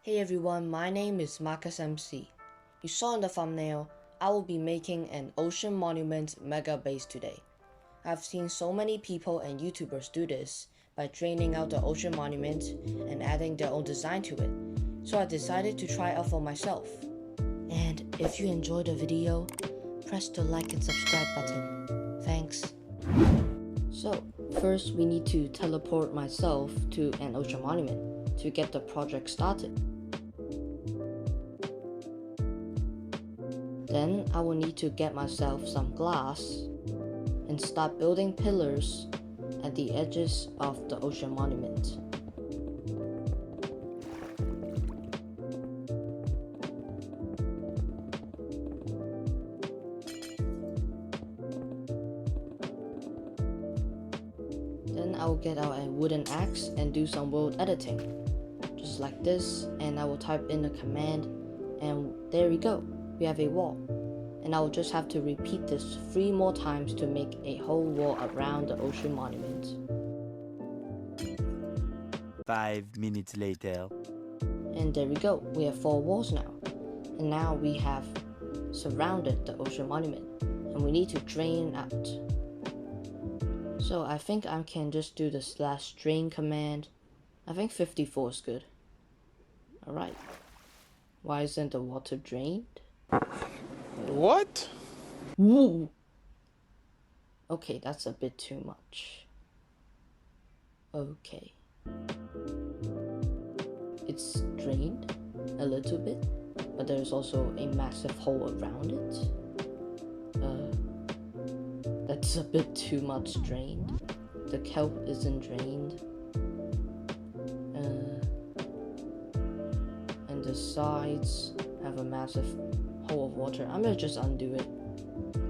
Hey everyone, my name is marcusmc. You saw in the thumbnail, I will be making an ocean monument mega base today. I've seen so many people and YouTubers do this by draining out the ocean monument and adding their own design to it, so I decided to try out for myself. And if you enjoyed the video, press the like and subscribe button. Thanks. So, first we need to teleport myself to an ocean monument to get the project started. Then I will need to get myself some glass and start building pillars at the edges of the ocean monument. Then I will get out a wooden axe and do some world editing, just like this, and I will type in the command, and there we go. We have a wall, and I will just have to repeat this 3 more times to make a whole wall around the ocean monument. 5 minutes later. And there we go, we have 4 walls now. And now we have surrounded the ocean monument, and we need to drain out. So I think I can just do the /drain command. I think 54 is good. Alright. Why isn't the water drained? What? Woo! Okay, that's a bit too much. Okay. It's drained a little bit, but there's also a massive hole around it. That's a bit too much drained. The kelp isn't drained. And the sides have a massive hole of water. I'm gonna just undo it,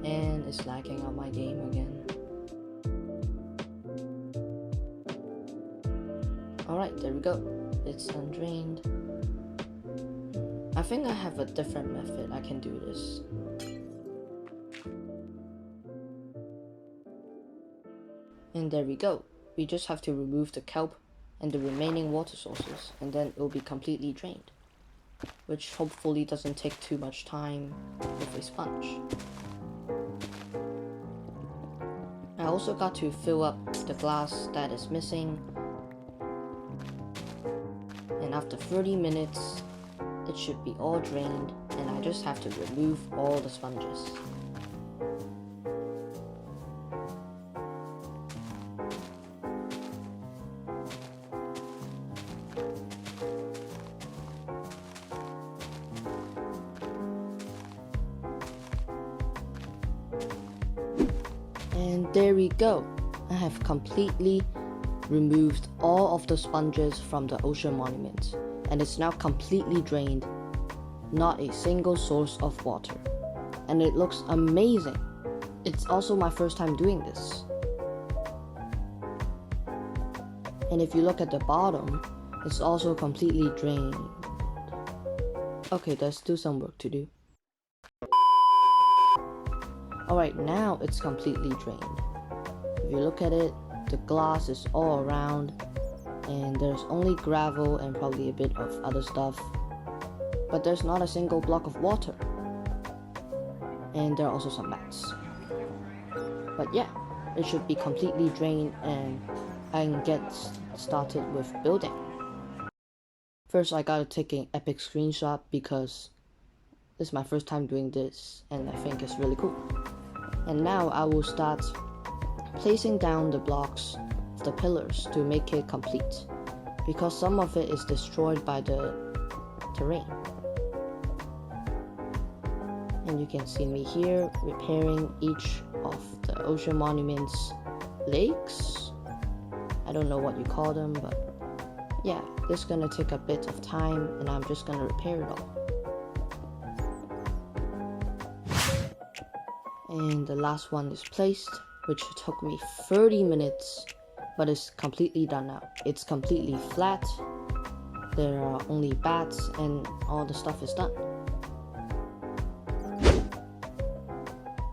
and it's lagging on my game again. Alright, there we go. It's undrained. I think I have a different method I can do this. And there we go. We just have to remove the kelp and the remaining water sources, and then it will be completely drained, which hopefully doesn't take too much time with a sponge. I also got to fill up the glass that is missing, and after 30 minutes it should be all drained, and I just have to remove all the sponges. And there we go. I have completely removed all of the sponges from the ocean monument, and it's now completely drained. Not a single source of water. And it looks amazing. It's also my first time doing this. And if you look at the bottom, it's also completely drained. Okay, there's still some work to do. Alright, now it's completely drained. If you look at it, the glass is all around, and there's only gravel and probably a bit of other stuff, but there's not a single block of water. And there are also some mats. But yeah, it should be completely drained, and I can get started with building. First, I gotta take an epic screenshot because this is my first time doing this, and I think it's really cool. And now I will start placing down the blocks of the pillars to make it complete, because some of it is destroyed by the terrain. And you can see me here repairing each of the ocean monument's legs. I don't know what you call them, but yeah, this is gonna take a bit of time, and I'm just gonna repair it all. And the last one is placed, which took me 30 minutes, but it's completely done now. It's completely flat. There are only bats, and all the stuff is done.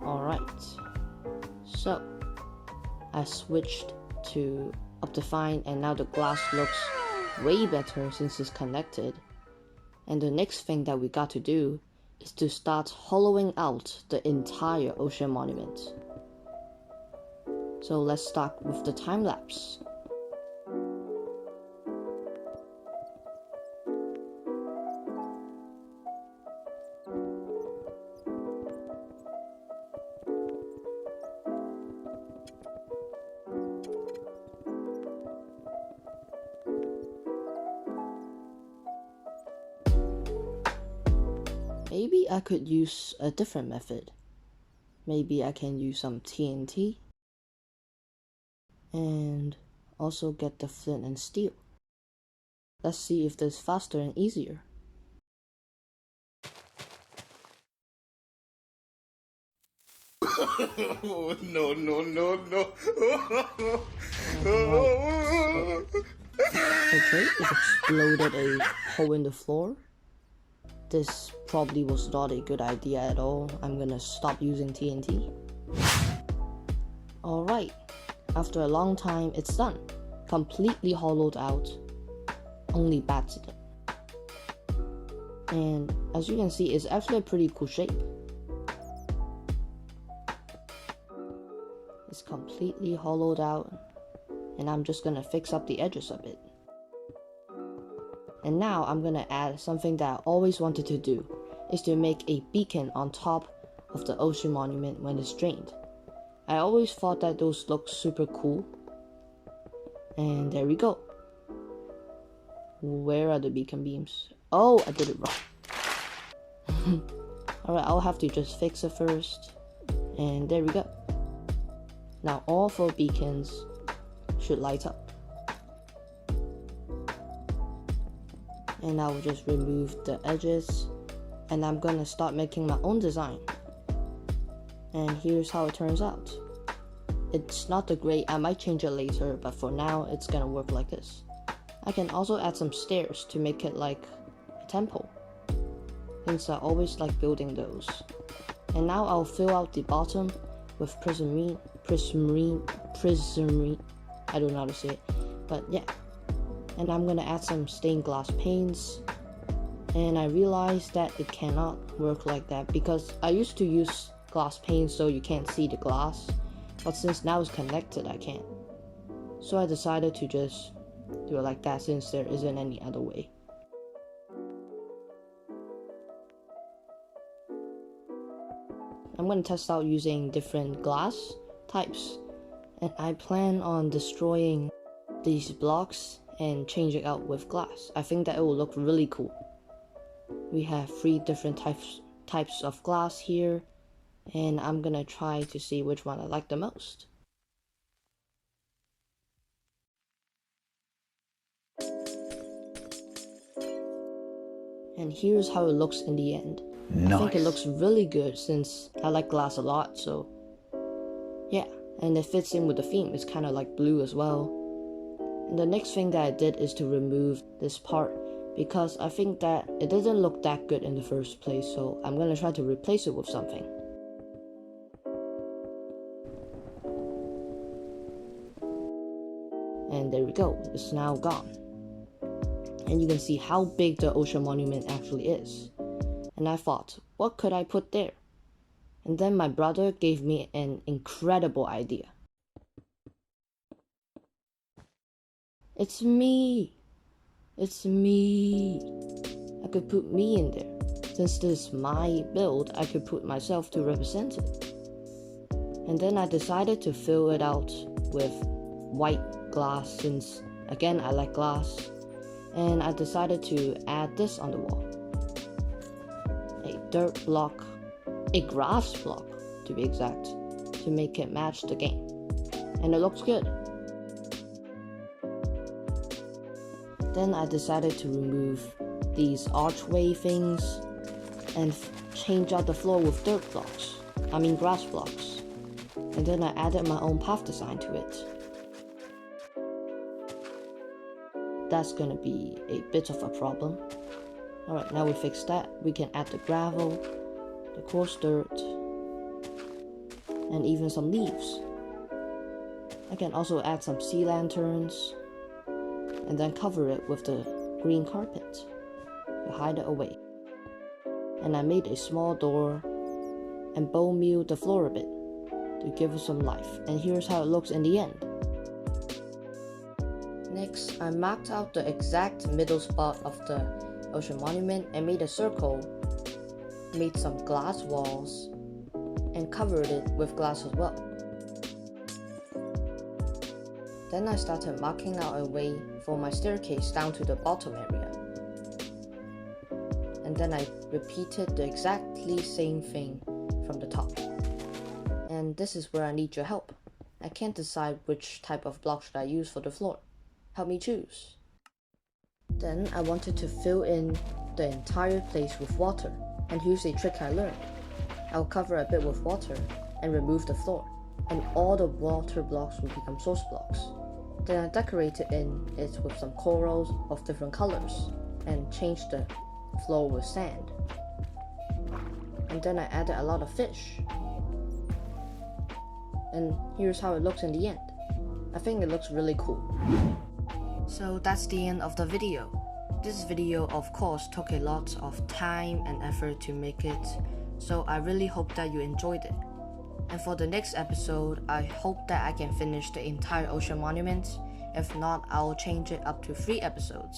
Alright, so I switched to Optifine, and now the glass looks way better since it's connected. And the next thing that we got to do is to start hollowing out the entire ocean monument. So let's start with the time lapse. Maybe I could use a different method. Maybe I can use some TNT and also get the flint and steel. Let's see if this is faster and easier. Oh, no, no, no, no. Okay, it exploded a hole in the floor. This probably was not a good idea at all. I'm gonna stop using TNT. Alright, after a long time, it's done. Completely hollowed out. Only bats in it. And as you can see, it's actually a pretty cool shape. It's completely hollowed out. And I'm just gonna fix up the edges a bit. And now I'm gonna add something that I always wanted to do, is to make a beacon on top of the ocean monument when it's drained. I always thought that those look super cool. And there we go. Where are the beacon beams? Oh, I did it wrong. Alright, I'll have to just fix it first. And there we go. Now all 4 beacons should light up. And I will just remove the edges, and I'm gonna start making my own design. And here's how it turns out. It's not the great, I might change it later, but for now it's gonna work like this. I can also add some stairs to make it like a temple, since I always like building those. And now I'll fill out the bottom with prismarine, I don't know how to say it, but yeah. And I'm gonna add some stained glass paints, and I realized that it cannot work like that because I used to use glass paint so you can't see the glass, but since now it's connected I can't. So I decided to just do it like that since there isn't any other way. I'm gonna test out using different glass types, and I plan on destroying these blocks and change it out with glass. I think that it will look really cool. We have 3 different types of glass here, and I'm gonna try to see which one I like the most. And here's how it looks in the end. Nice. I think it looks really good since I like glass a lot, so yeah. And it fits in with the theme, it's kind of like blue as well. And the next thing that I did is to remove this part because I think that it didn't look that good in the first place, so I'm gonna try to replace it with something. And there we go, it's now gone. And you can see how big the ocean monument actually is. And I thought, what could I put there? And then my brother gave me an incredible idea. It's me! It's me! I could put me in there. Since this is my build, I could put myself to represent it. And then I decided to fill it out with white glass since, again, I like glass. And I decided to add this on the wall. A dirt block, a grass block to be exact, to make it match the game. And it looks good. Then I decided to remove these archway things and change out the floor with grass blocks. And then I added my own path design to it. That's gonna be a bit of a problem. Alright, now we fixed that. We can add the gravel, the coarse dirt, and even some leaves. I can also add some sea lanterns, and then cover it with the green carpet. to hide it away. And I made a small door and bone meal the floor a bit to give it some life, and here's how it looks in the end. Next, I marked out the exact middle spot of the ocean monument and made a circle, made some glass walls, and covered it with glass as well. Then I started marking out a way for my staircase down to the bottom area. And then I repeated the exactly same thing from the top. And this is where I need your help. I can't decide which type of block should I use for the floor. Help me choose. Then I wanted to fill in the entire place with water, and here's a trick I learned. I'll cover a bit with water and remove the floor, and all the water blocks will become source blocks. Then I decorated it with some corals of different colors and changed the floor with sand. And then I added a lot of fish. And here's how it looks in the end. I think it looks really cool. So that's the end of the video. This video of course took a lot of time and effort to make it, so I really hope that you enjoyed it. And for the next episode, I hope that I can finish the entire ocean monument. If not, I'll change it up to 3 episodes.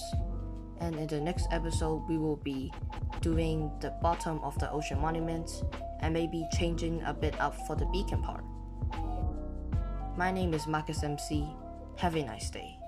And in the next episode, we will be doing the bottom of the ocean monument and maybe changing a bit up for the beacon part. My name is MarcusMC. Have a nice day.